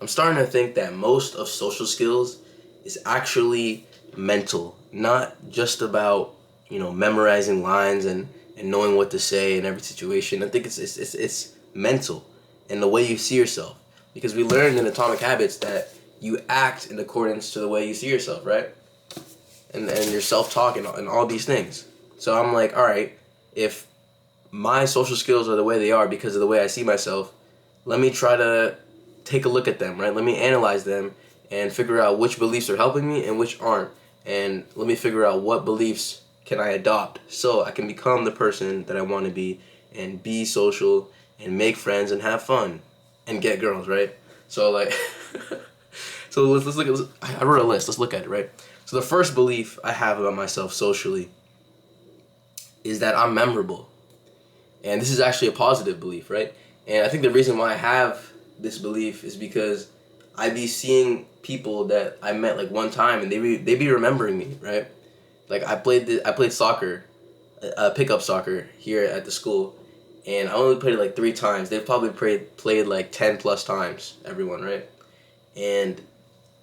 I'm starting to think that most of social skills is actually mental, not just about, memorizing lines and knowing what to say in every situation. I think it's mental and the way you see yourself. Because we learned in Atomic Habits that you act in accordance to the way you see yourself, right? And your self-talk and all these things. So I'm like, all right, if my social skills are the way they are because of the way I see myself, let me try to take a look at them, right? Let me analyze them and figure out which beliefs are helping me and which aren't. And let me figure out what beliefs can I adopt so I can become the person that I want to be and be social and make friends and have fun and get girls, right? So like, so let's look at. I wrote a list. Let's look at it, right? So the first belief I have about myself socially is that I'm memorable, and this is actually a positive belief, right? And I think the reason why I have this belief is because I be seeing people that I met like one time, and they be remembering me, right? Like I played soccer, pickup soccer here at the school, and I only played it like 3 times. They've probably played like 10 plus times, everyone, right? And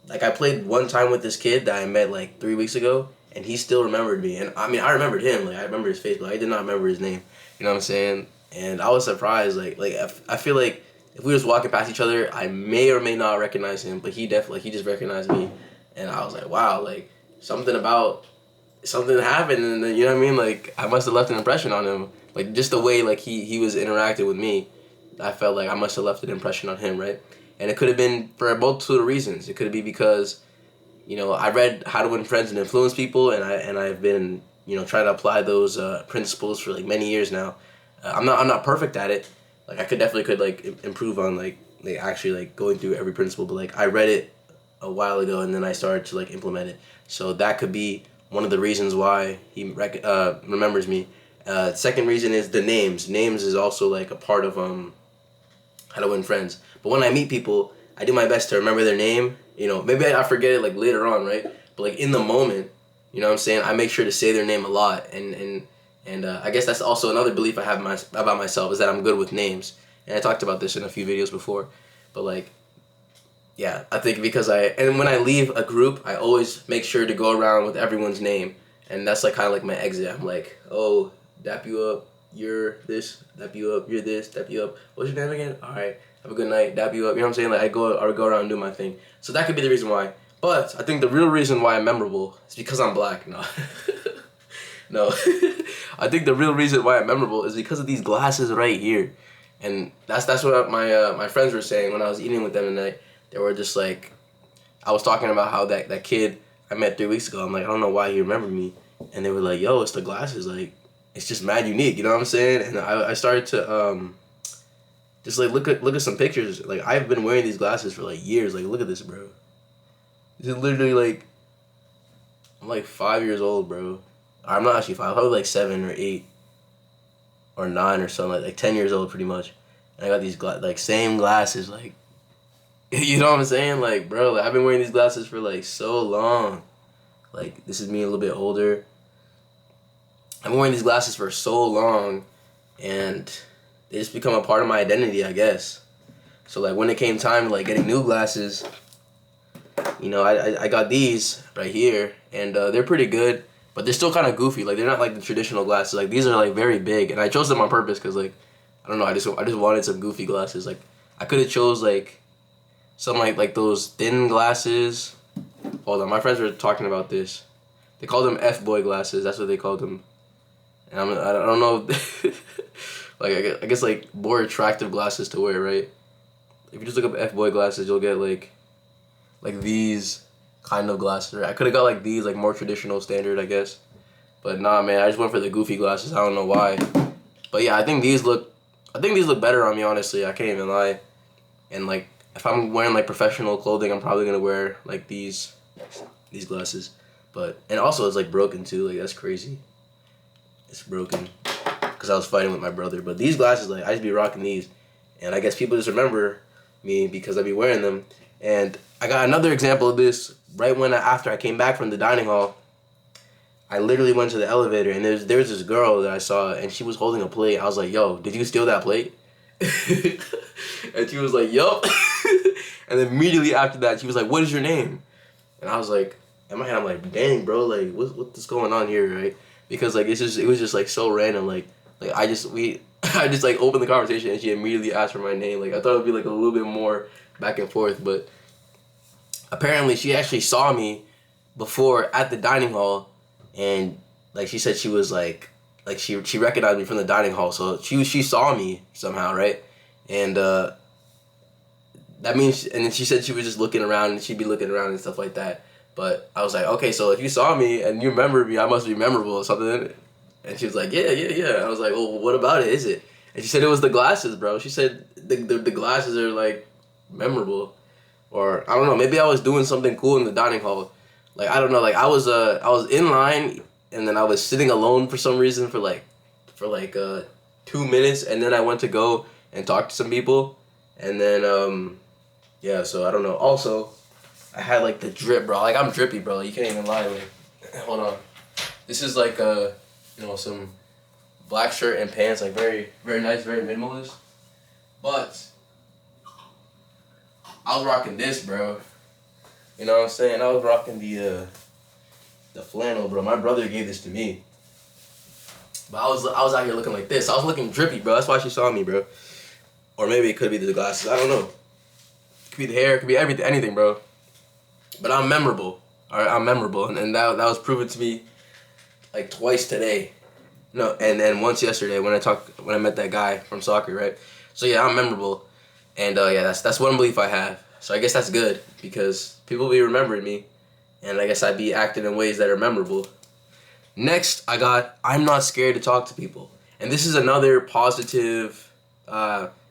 like I played one time with this kid that I met like 3 weeks ago, and he still remembered me. And I mean, I remembered him, like I remember his face, but I did not remember his name. You know what I'm saying? And I was surprised. Like I feel like if we was walking past each other, I may or may not recognize him, but he definitely he just recognized me, and I was like, wow, like something happened, and then, you know what I mean? Like I must have left an impression on him. Like just the way like he was interacting with me, I felt like I must have left an impression on him, right? And it could have been for a multitude of reasons. It could be because, I read How to Win Friends and Influence People, and I've been, trying to apply those principles for like many years now. I'm not perfect at it. Like I could like improve on like actually like going through every principle, but like I read it a while ago and then I started to like implement it. So that could be one of the reasons why he remembers me. Second reason is the names. Names is also like a part of How to Win Friends. But when I meet people, I do my best to remember their name. Maybe I forget it like later on, right? But like in the moment, you know what I'm saying? I make sure to say their name a lot, and I guess that's also another belief I have about myself is that I'm good with names. And I talked about this in a few videos before, but like, yeah, I think because and when I leave a group, I always make sure to go around with everyone's name, and that's like kind of like my exit. I'm like, oh, dap you up, you're this, dap you up, you're this, dap you up. What's your name again? All right, have a good night, dap you up. You know what I'm saying? Like I go around and do my thing. So that could be the reason why. But I think the real reason why I'm memorable is because I'm black. No, no. I think the real reason why I'm memorable is because of these glasses right here, and that's what my friends were saying when I was eating with them tonight. They were just like, I was talking about how that kid I met 3 weeks ago. I'm like, I don't know why he remembered me, and they were like, yo, it's the glasses. Like, it's just mad unique. You know what I'm saying? And I started to just like look at some pictures. Like I've been wearing these glasses for like years. Like look at this, bro. This is literally like I'm like 5 years old, bro. I'm not actually 5. I'm probably like 7 or 8 or 9 or something. Like 10 years old, pretty much. And I got these like same glasses. Like, you know what I'm saying? Like, bro, like, I've been wearing these glasses for like so long. Like this is me a little bit older. I've been wearing these glasses for so long, and they just become a part of my identity, I guess. So like when it came time to like getting new glasses, I got these right here, and they're pretty good, but they're still kind of goofy. Like they're not like the traditional glasses. Like these are like very big, and I chose them on purpose because like I don't know, I just wanted some goofy glasses. Like I could have chose like some like those thin glasses. Hold on, my friends were talking about this. They called them F-boy glasses. That's what they called them. And I don't know. Like I guess like more attractive glasses to wear, right? If you just look up F-boy glasses, you'll get like these kind of glasses. Right? I could have got like these, like more traditional standard, I guess. But nah, man, I just went for the goofy glasses. I don't know why. But yeah, I think these look better on me, honestly. I can't even lie. And like if I'm wearing like professional clothing, I'm probably gonna wear like these glasses. And also it's like broken too. Like that's crazy. It's broken because I was fighting with my brother. But these glasses, like I just be rocking these, and I guess people just remember me because I be wearing them. And I got another example of this right after I came back from the dining hall. I literally went to the elevator, and there's this girl that I saw, and she was holding a plate. I was like, yo, did you steal that plate? And she was like, yup. And then immediately after that, she was like, "What is your name?" And I was like, in my head, I'm like, "Dang, bro, like, what's going on here, right?" Because like it was just like so random, like I just like opened the conversation and she immediately asked for my name. Like I thought it would be like a little bit more back and forth, but apparently she actually saw me before at the dining hall, and like she said she was like she recognized me from the dining hall, so she saw me somehow, right? And that means, and then she said she was just looking around and she'd be looking around and stuff like that. But I was like, okay, so if you saw me and you remember me, I must be memorable or something. And she was like, yeah. I was like, well, what about it? Is it? And she said it was the glasses, bro. She said the glasses are like memorable, or I don't know. Maybe I was doing something cool in the dining hall. Like I don't know. Like I was in line and then I was sitting alone for some reason for like 2 minutes, and then I went to go and talk to some people, and then yeah. So I don't know. Also, I had like the drip, bro. Like I'm drippy, bro. You can't even lie. Like, hold on. This is like some black shirt and pants, like very very nice, very minimalist. But I was rocking this, bro. You know what I'm saying? I was rocking the flannel, bro. My brother gave this to me. But I was out here looking like this. I was looking drippy, bro. That's why she saw me, bro. Or maybe it could be the glasses. I don't know. It could be the hair. It could be everything, anything, bro. But I'm memorable. All right, I'm memorable, and that was proven to me like twice today. No, and then once yesterday when I met that guy from soccer, right? So yeah, I'm memorable, and yeah, that's one belief I have. So I guess that's good because people will be remembering me, and I guess I'd be acting in ways that are memorable. Next, I'm not scared to talk to people, and this is another positive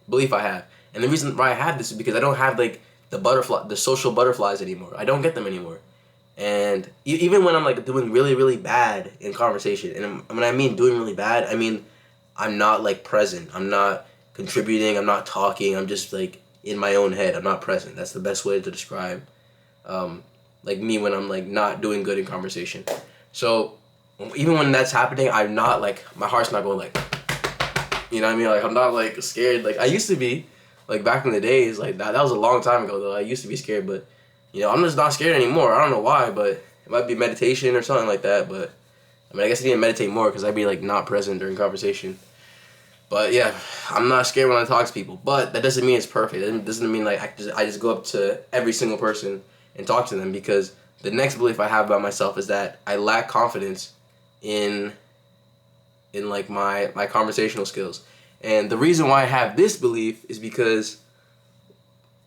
belief I have. And the reason why I have this is because I don't have like the social butterflies anymore. I don't get them anymore. And even when I'm like doing really really bad in conversation, and when I mean doing really bad, I mean I'm not like present. I'm not contributing. I'm not talking. I'm just like in my own head. I'm not present. That's the best way to describe like me when I'm like not doing good in conversation. So even when that's happening, I'm not like, my heart's not going like, you know what I mean? Like I'm not like scared. Like I used to be, like back in the days, like that was a long time ago though. I used to be scared, but you know, I'm just not scared anymore. I don't know why, but it might be meditation or something like that. But I mean, I guess I need to meditate more because I'd be like not present during conversation. But yeah, I'm not scared when I talk to people. But that doesn't mean it's perfect. It doesn't mean like I just go up to every single person and talk to them, because the next belief I have about myself is that I lack confidence in like my conversational skills. And the reason why I have this belief is because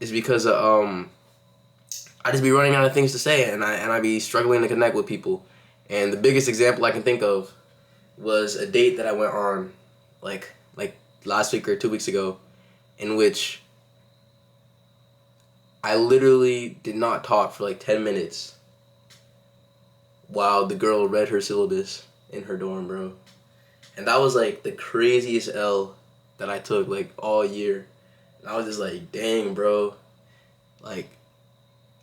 I just be running out of things to say, and I be struggling to connect with people. And the biggest example I can think of was a date that I went on like last week or 2 weeks ago, in which I literally did not talk for like 10 minutes while the girl read her syllabus in her dorm, bro. And that was like the craziest L that I took like all year. And I was just like, dang, bro. Like,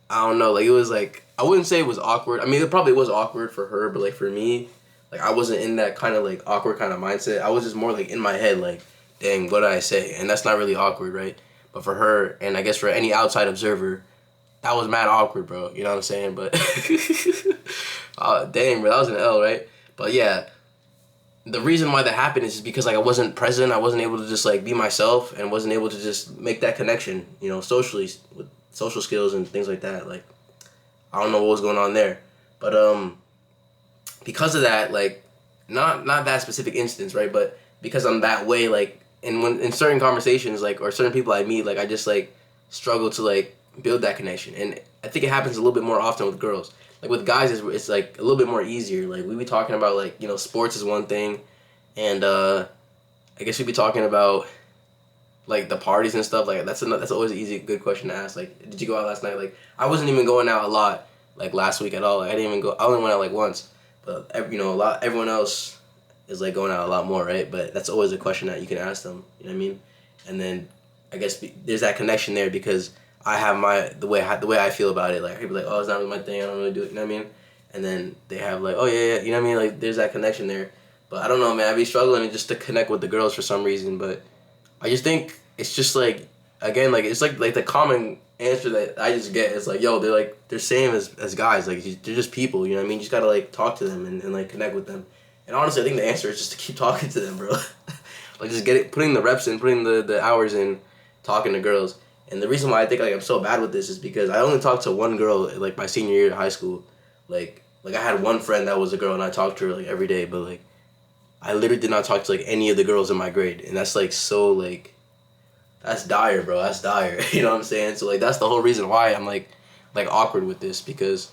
I don't know. Like, it was like, I wouldn't say it was awkward. I mean, it probably was awkward for her, but like for me, like I wasn't in that kind of like awkward kind of mindset. I was just more like in my head, like, dang, what did I say? And that's not really awkward, right? But for her, and I guess for any outside observer, that was mad awkward, bro. You know what I'm saying? But, dang, bro, that was an L, right? But yeah, the reason why that happened is because like I wasn't present. I wasn't able to just like be myself, and wasn't able to just make that connection, you know, socially, with social skills and things like that. Like, I don't know what was going on there. But because of that, like, not that specific instance, right? But because I'm that way, like, in certain conversations, like, or certain people I meet, like, I just like struggle to like build that connection. And I think it happens a little bit more often with girls. Like with guys, it's like a little bit more easier. Like we be talking about like, you know, sports is one thing, and I guess we be talking about like the parties and stuff. Like that's always an easy good question to ask. Like, did you go out last night? Like I wasn't even going out a lot like last week at all. Like, I didn't even go. I only went out like once, but you know, everyone else is like going out a lot more, right? But that's always a question that you can ask them. You know what I mean? And then I guess there's that connection there because I have the way I feel about it. Like people like, oh, it's not really my thing. I don't really do it. You know what I mean? And then they have like, oh yeah, you know what I mean? Like there's that connection there. But I don't know, man. I be struggling just to connect with the girls for some reason. But I just think it's just like again, like it's like the common answer that I just get is like, yo, they're same as guys, like they're just people, you know what I mean? You just gotta like talk to them and like connect with them. And honestly, I think the answer is just to keep talking to them, bro. Like just putting the reps in, putting the hours in, talking to girls. And the reason why I think like I'm so bad with this is because I only talked to one girl like my senior year of high school. Like I had one friend that was a girl and I talked to her like every day, but like I literally did not talk to like any of the girls in my grade, and that's like so like that's dire, bro. That's dire. You know what I'm saying? So like that's the whole reason why I'm like awkward with this, because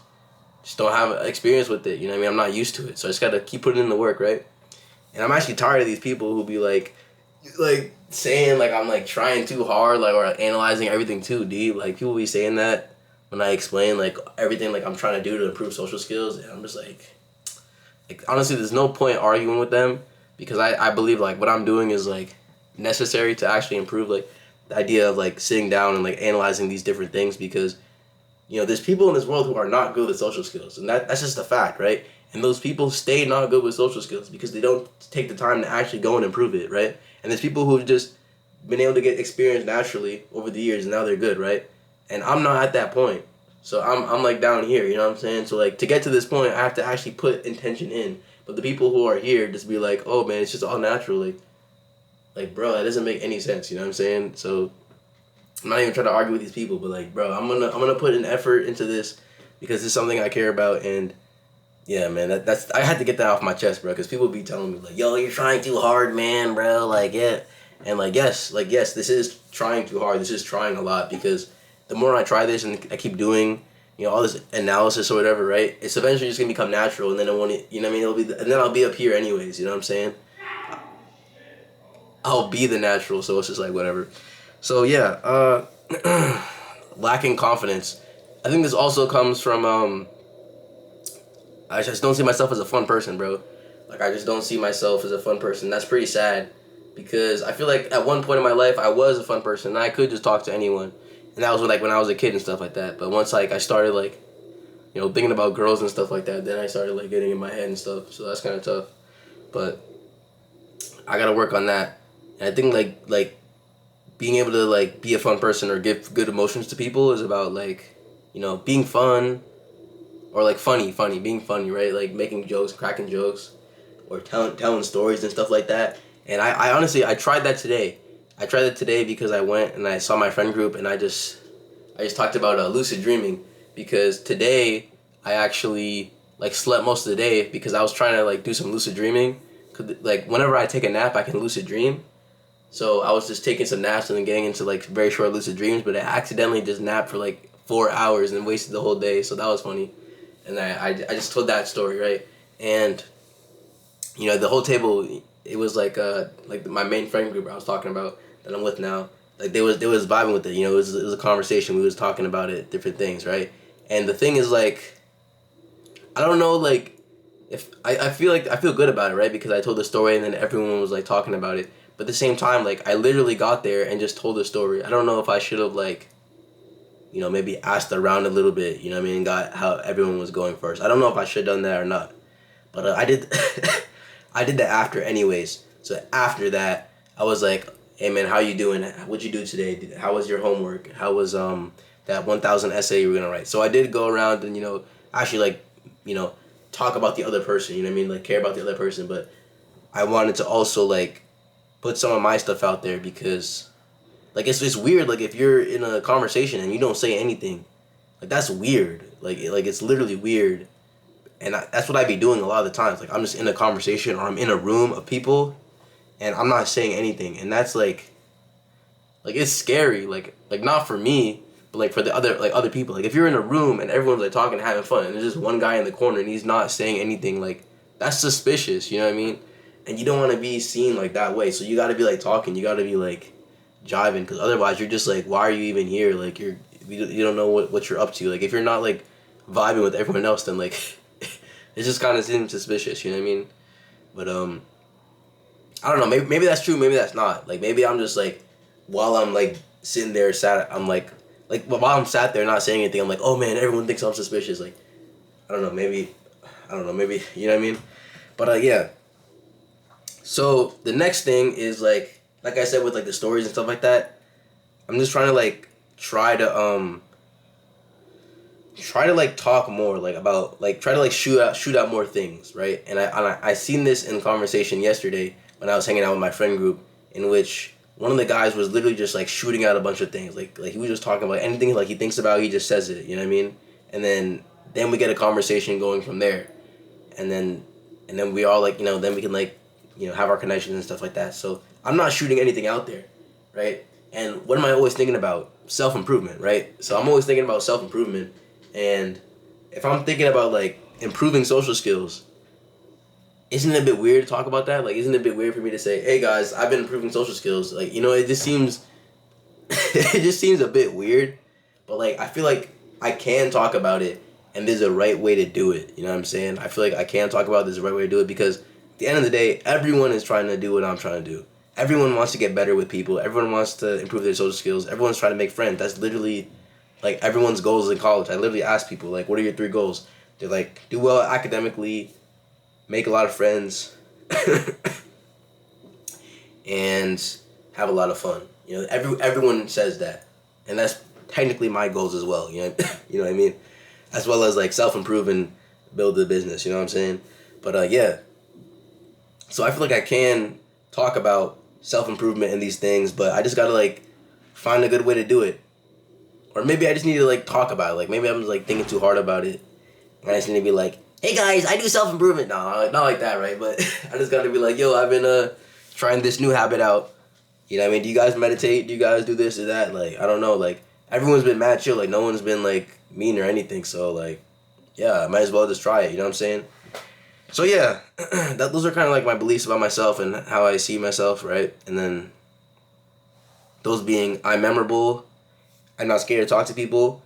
just don't have experience with it. You know what I mean? I'm not used to it, so I just gotta keep putting in the work, right? And I'm actually tired of these people who be like saying like I'm like trying too hard, like, or analyzing everything too deep. Like people be saying that when I explain like everything like I'm trying to do to improve social skills, and I'm just like honestly, there's no point arguing with them, because I believe like what I'm doing is like necessary to actually improve like the idea of like sitting down and like analyzing these different things, because you know there's people in this world who are not good with social skills, and that's just a fact, right? And those people stay not good with social skills because they don't take the time to actually go and improve it, right? And there's people who've just been able to get experience naturally over the years, and now they're good, right? And I'm not at that point. So I'm like down here, you know what I'm saying? So like to get to this point, I have to actually put intention in. But the people who are here just be like, oh man, it's just all natural. Like bro, that doesn't make any sense, you know what I'm saying? So I'm not even trying to argue with these people, but like bro, I'm gonna put an effort into this because it's something I care about. And yeah, man, that's I had to get that off my chest, bro, because people be telling me like, yo, you're trying too hard, man, bro, like yeah. And yes, this is trying too hard. This is trying a lot, because the more I try this and I keep doing, you know, all this analysis or whatever, right? It's eventually just gonna become natural, and then you know what I mean? And then I'll be up here anyways. You know what I'm saying? I'll be the natural, so it's just like whatever. So yeah, lacking confidence. I think this also comes from I just don't see myself as a fun person, bro. Like I just don't see myself as a fun person. That's pretty sad, because I feel like at one point in my life I was a fun person and I could just talk to anyone. And that was like when I was a kid and stuff like that. But once like I started like, you know, thinking about girls and stuff like that, then I started like getting in my head and stuff. So that's kind of tough. But I got to work on that. And I think like being able to like be a fun person or give good emotions to people is about like, you know, being fun, or like funny, being funny, right? Like making jokes, cracking jokes, or telling stories and stuff like that. And I honestly, I tried that today. I tried it today because I went and I saw my friend group, and I just talked about lucid dreaming, because today I actually like slept most of the day because I was trying to like do some lucid dreaming. 'Cause, like whenever I take a nap, I can lucid dream. So I was just taking some naps and then getting into like very short lucid dreams, but I accidentally just napped for like 4 hours and wasted the whole day. So that was funny. And I just told that story, right? And you know, the whole table, it was like my main friend group I was talking about that I'm with now. Like they was vibing with it, you know. It was a conversation. We was talking about it, different things, right? And the thing is like, I don't know, like if I feel like I feel good about it, right? Because I told the story and then everyone was like talking about it. But at the same time, like I literally got there and just told the story. I don't know if I should have like, you know, maybe asked around a little bit, you know what I mean, got how everyone was going first. I don't know if I should have done that or not. But I did I did that after anyways. So after that, I was like, hey man, how you doing? What'd you do today? How was your homework? How was that 1,000 essay you were gonna write? So I did go around and, you know, actually like, you know, talk about the other person, you know what I mean? Like care about the other person. But I wanted to also like put some of my stuff out there, because like it's weird, like if you're in a conversation and you don't say anything, like that's weird. Like it's literally weird. And that's what I be doing a lot of the times. Like I'm just in a conversation or I'm in a room of people and I'm not saying anything. And that's like it's scary. Like not for me, but like for the other people. Like if you're in a room and everyone's like talking and having fun and there's just one guy in the corner and he's not saying anything, like that's suspicious, you know what I mean? And you don't want to be seen like that way. So you got to be like talking, you got to be like jiving, because otherwise you're just like, why are you even here? Like you don't know what you're up to. Like if you're not like vibing with everyone else, then like it just kind of seems suspicious, you know what I mean? But I don't know, maybe that's true, maybe that's not. Like maybe I'm just like, while I'm like sitting there I'm like while I'm sat there not saying anything, I'm like, oh man, everyone thinks I'm suspicious. Like I don't know, maybe you know what I mean? But yeah. So the next thing is like I said with like the stories and stuff like that, I'm just trying to like try to like talk more like about like try to like shoot out more things, right? And I seen this in conversation yesterday when I was hanging out with my friend group, in which one of the guys was literally just like shooting out a bunch of things, like he was just talking about anything like he thinks about, he just says it, you know what I mean? And then we get a conversation going from there, and then we all like, you know, then we can like, you know, have our connections and stuff like that. So I'm not shooting anything out there, right? And what am I always thinking about? Self-improvement, right? So I'm always thinking about self-improvement. And if I'm thinking about like improving social skills, isn't it a bit weird to talk about that? Like, isn't it a bit weird for me to say, hey guys, I've been improving social skills? Like, you know, it just seems it just seems a bit weird. But like I feel like I can talk about it, and there's a right way to do it. You know what I'm saying? I feel like I can talk about it, there's a right way to do it, because at the end of the day, everyone is trying to do what I'm trying to do. Everyone wants to get better with people. Everyone wants to improve their social skills. Everyone's trying to make friends. That's literally like everyone's goals in college. I literally ask people like, what are your 3 goals? They're like, do well academically, make a lot of friends, and have a lot of fun. You know, everyone says that, and that's technically my goals as well. You know, you know what I mean, as well as like self-improve and build the business. You know what I'm saying? But yeah. So I feel like I can talk about self-improvement and these things, but I just gotta like find a good way to do it. Or maybe I just need to like talk about it. Like maybe I'm just like thinking too hard about it, and I just need to be like, hey guys, I do self-improvement. No, not like that, right? But I just gotta be like, yo, I've been trying this new habit out. You know what I mean? Do you guys meditate? Do you guys do this or that? Like, I don't know. Like, everyone's been mad chill. Like, no one's been like mean or anything. So like, yeah, I might as well just try it. You know what I'm saying? So yeah, those are kind of like my beliefs about myself and how I see myself, right? And then those being, I'm memorable, I'm not scared to talk to people,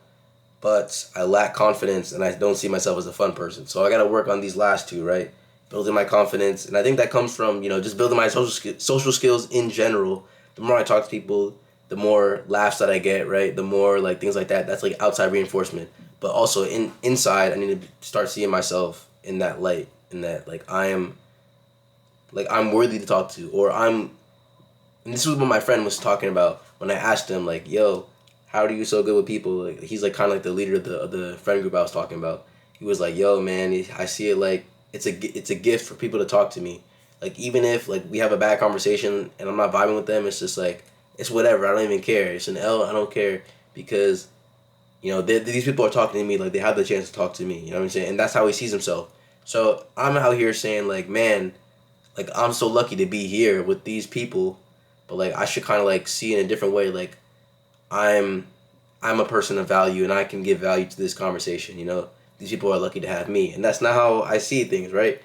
but I lack confidence and I don't see myself as a fun person. So I got to work on these last 2, right? Building my confidence, and I think that comes from, you know, just building my social skills in general. The more I talk to people, the more laughs that I get, right? The more like things like that. That's like outside reinforcement. But also inside, I need to start seeing myself in that light, in that like I'm worthy to talk to, or I'm. And this is what my friend was talking about when I asked him like, yo, how are you so good with people? Like, he's like kind of like the leader of the friend group I was talking about. He was like, yo man, I see it like it's a gift for people to talk to me. Like, even if like we have a bad conversation and I'm not vibing with them, it's just like, it's whatever. I don't even care. It's an L. I don't care, because, you know, these people are talking to me, like they have the chance to talk to me. You know what I'm saying? And that's how he sees himself. So I'm out here saying like, man, like I'm so lucky to be here with these people, but like I should kind of like see in a different way. Like I'm a person of value, and I can give value to this conversation. You know, these people are lucky to have me, and that's not how I see things, right?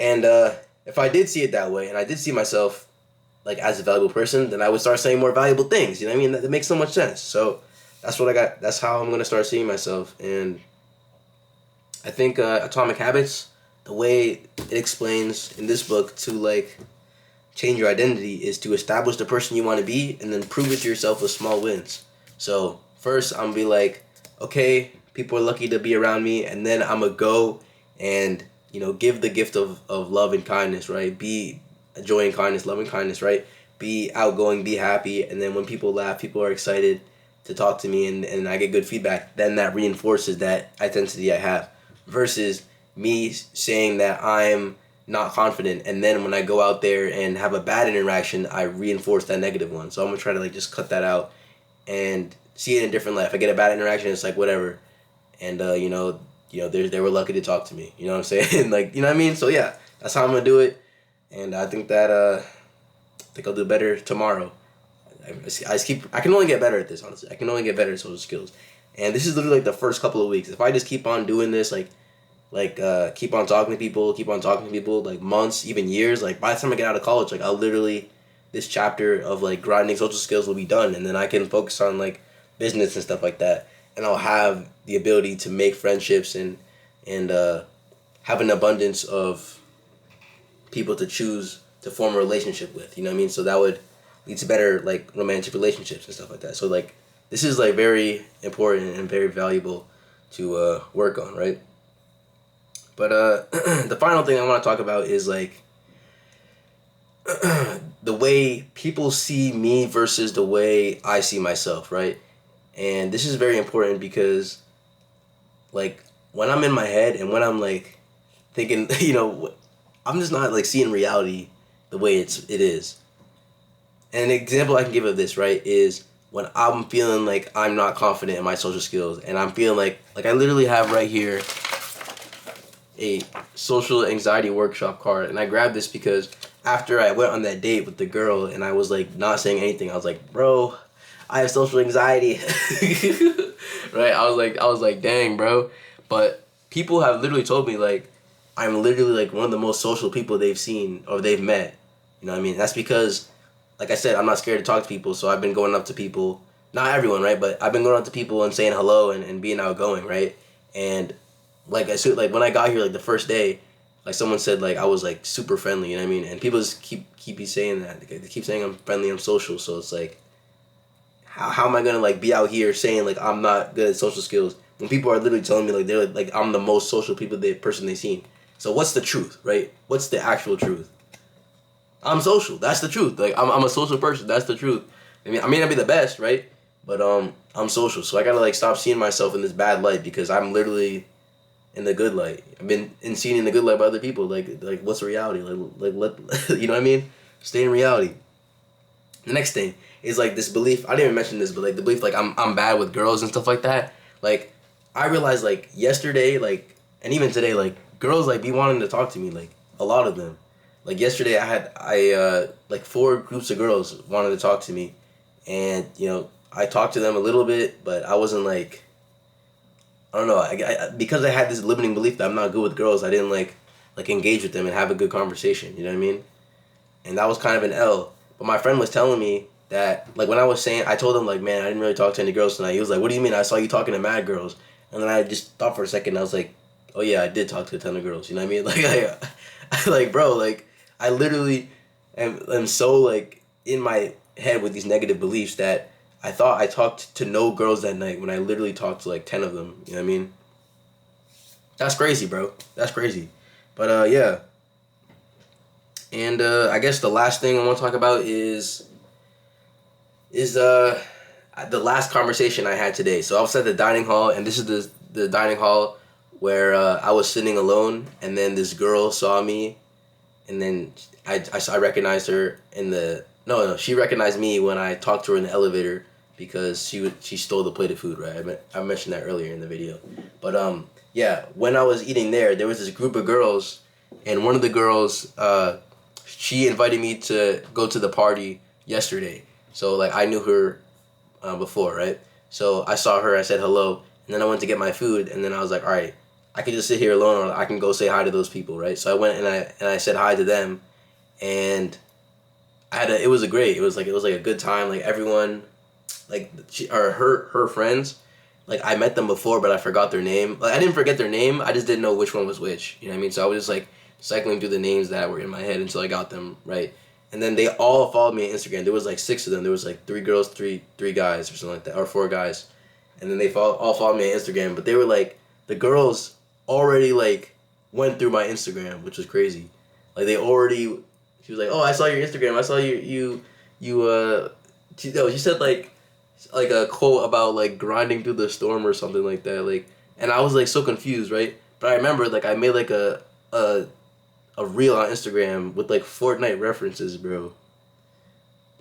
And if I did see it that way, and I did see myself like as a valuable person, then I would start saying more valuable things. You know what I mean? That makes so much sense. So that's what I got. That's how I'm gonna start seeing myself. And I think Atomic Habits, the way it explains in this book to like change your identity, is to establish the person you want to be and then prove it to yourself with small wins. So first I'm gonna be like, okay, people are lucky to be around me, and then I'm gonna go and, you know, give the gift of love and kindness, right? Be joy and kindness, love and kindness, right? Be outgoing, be happy, and then when people laugh, people are excited to talk to me, and I get good feedback, then that reinforces that identity I have. Versus me saying that I'm not confident, and then when I go out there and have a bad interaction, I reinforce that negative one. So I'm gonna try to like just cut that out and see it in a different light. If I get a bad interaction, it's like whatever, and they were lucky to talk to me. You know what I'm saying? Like, you know what I mean? So yeah, that's how I'm gonna do it, and I think that I think I'll do better tomorrow. I can only get better at this, honestly. I can only get better at social skills, and this is literally like the first couple of weeks. If I just keep on doing this, keep on talking to people, like months, even years, like by the time I get out of college, like I'll literally, this chapter of like grinding social skills will be done, and then I can focus on like business and stuff like that, and I'll have the ability to make friendships and have an abundance of people to choose to form a relationship with. You know what I mean? So that would lead to better like romantic relationships and stuff like that. So like this is like very important and very valuable to work on, right? But the final thing I want to talk about is like the way people see me versus the way I see myself, right? And this is very important because, like, when I'm in my head and when I'm like thinking, I'm just not like seeing reality the way it is. And an example I can give of this, right, is when I'm feeling like I'm not confident in my social skills, and I'm feeling like I literally have right here a social anxiety workshop card, and I grabbed this because after I went on that date with the girl and I was like not saying anything, I was like, bro, I have social anxiety. Right? I was like, dang, bro. But people have literally told me like I'm literally like one of the most social people they've seen or they've met. You know what I mean? That's because, like I said, I'm not scared to talk to people, so I've been going up to people, not everyone, right? But I've been going up to people and saying hello and being outgoing, right? And like like when I got here, like the first day, like someone said like I was like super friendly, you know what I mean? And people just keep saying that. They keep saying I'm friendly, I'm social, so it's like how am I gonna like be out here saying like I'm not good at social skills when people are literally telling me like they're like I'm the most social person they've seen. So what's the truth, right? What's the actual truth? I'm social. That's the truth. Like I'm a social person. That's the truth. I mean, I may not be the best, right? But I'm social. So I gotta like stop seeing myself in this bad light because I'm literally in the good light. I've been seen in the good light by other people. Like what's reality? Like let you know what I mean? Stay in reality. The next thing is like this belief. I didn't even mention this, but like the belief like I'm bad with girls and stuff like that. Like I realized like yesterday, like and even today, like girls like be wanting to talk to me, like a lot of them. Like yesterday, I like 4 groups of girls wanted to talk to me, and I talked to them a little bit, but I wasn't like I don't know. Because I had this limiting belief that I'm not good with girls. I didn't like engage with them and have a good conversation. You know what I mean? And that was kind of an L. But my friend was telling me that like when I was saying, I told him like, man, I didn't really talk to any girls tonight. He was like, what do you mean? I saw you talking to mad girls. And then I just thought for a second. I was like, oh yeah, I did talk to a ton of girls. You know what I mean? Like I like bro, like I literally am so like in my head with these negative beliefs that I thought I talked to no girls that night when I literally talked to like 10 of them. You know what I mean? That's crazy, bro. That's crazy. But yeah. And I guess the last thing I want to talk about is the last conversation I had today. So I was at the dining hall, and this is the dining hall where I was sitting alone, and then this girl saw me, and then I recognized her in the no she recognized me when I talked to her in the elevator because she stole the plate of food, right? I mentioned that earlier in the video, but yeah, when I was eating there was this group of girls, and one of the girls she invited me to go to the party yesterday. So like I knew her before, right? So I saw her, I said hello, and then I went to get my food, and then I was like, all right, I can just sit here alone, or I can go say hi to those people, right? So I went and I said hi to them, and it was it was like a good time. Like everyone, like her friends, like I met them before, but I forgot their name. Like I didn't forget their name, I just didn't know which one was which. You know what I mean? So I was just like cycling through the names that were in my head until I got them right. And then they all followed me on Instagram. There was like 6 of them. There was like 3 girls, three guys, or something like that, or 4 guys. And then they all followed me on Instagram. But they were like the girls already like went through my Instagram, which was crazy. Like they already. She was like, "Oh, I saw your Instagram. I saw she said like a quote about like grinding through the storm or something like that. Like, and I was like so confused, right? But I remember like I made like a reel on Instagram with like Fortnite references, bro.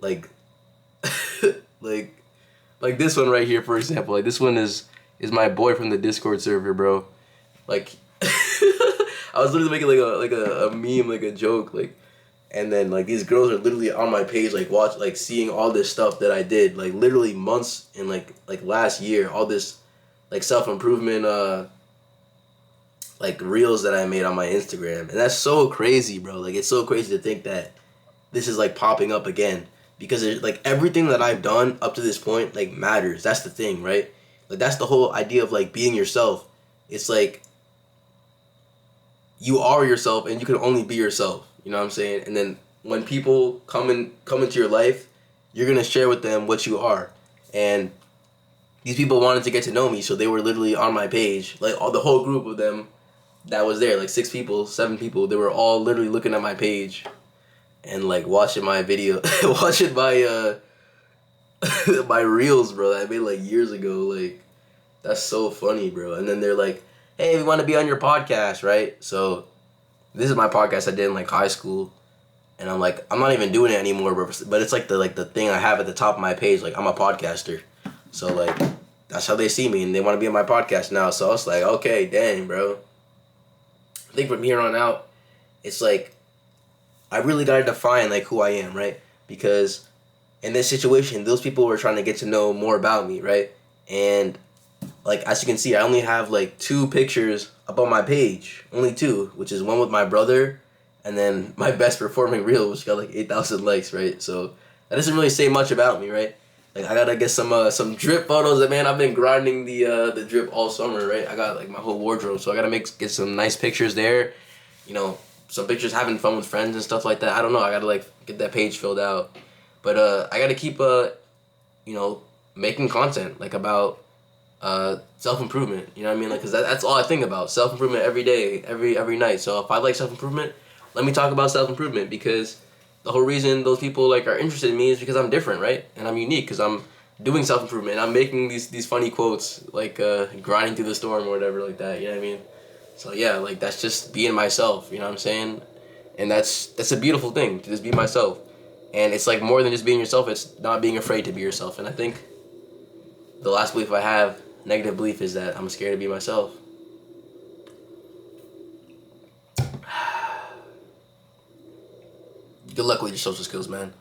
Like, like, like this one right here, for example. Like this one is my boy from the Discord server, bro. Like, I was literally making like a meme, like a joke, like, and then like these girls are literally on my page, like seeing all this stuff that I did, like literally months in like last year, all this like self-improvement like reels that I made on my Instagram. And that's so crazy, bro. Like it's so crazy to think that this is like popping up again because like everything that I've done up to this point like matters. That's the thing, right? Like that's the whole idea of like being yourself. It's like you are yourself and you can only be yourself. You know what I'm saying? And then when people come into your life, you're going to share with them what you are. And these people wanted to get to know me, so they were literally on my page, like the whole group of them that was there, like 6 people, 7 people, they were all literally looking at my page, and like watching my video, watching my my reels, bro, that I made like years ago. Like, that's so funny, bro. And then they're like, "Hey, we want to be on your podcast, right?" So this is my podcast I did in like high school, and I'm like, I'm not even doing it anymore, but it's like the thing I have at the top of my page. Like, I'm a podcaster, so like that's how they see me, and they want to be on my podcast now. So I was like, okay, dang, bro. I think from here on out, it's like I really gotta define like who I am, right? Because in this situation, those people were trying to get to know more about me, right? And like as you can see, I only have like 2 pictures up on my page, only 2, which is one with my brother, and then my best performing reel, which got like 8,000 likes, right? So that doesn't really say much about me, right? Like I gotta get some drip photos. That man, I've been grinding the drip all summer, right? I got like my whole wardrobe, so I gotta get some nice pictures there. You know, some pictures having fun with friends and stuff like that. I don't know. I gotta like get that page filled out, but I gotta keep you know, making content like about self improvement. You know what I mean? Like, cause that's all I think about. Self improvement every day, every night. So if I like self improvement, let me talk about self improvement, because the whole reason those people like are interested in me is because I'm different, right? And I'm unique because I'm doing self improvement. I'm making these funny quotes like grinding through the storm or whatever like that. You know what I mean? So yeah, like that's just being myself. You know what I'm saying? And that's a beautiful thing to just be myself. And it's like more than just being yourself. It's not being afraid to be yourself. And I think the last belief I have, negative belief, is that I'm scared to be myself. Good luck with your social skills, man.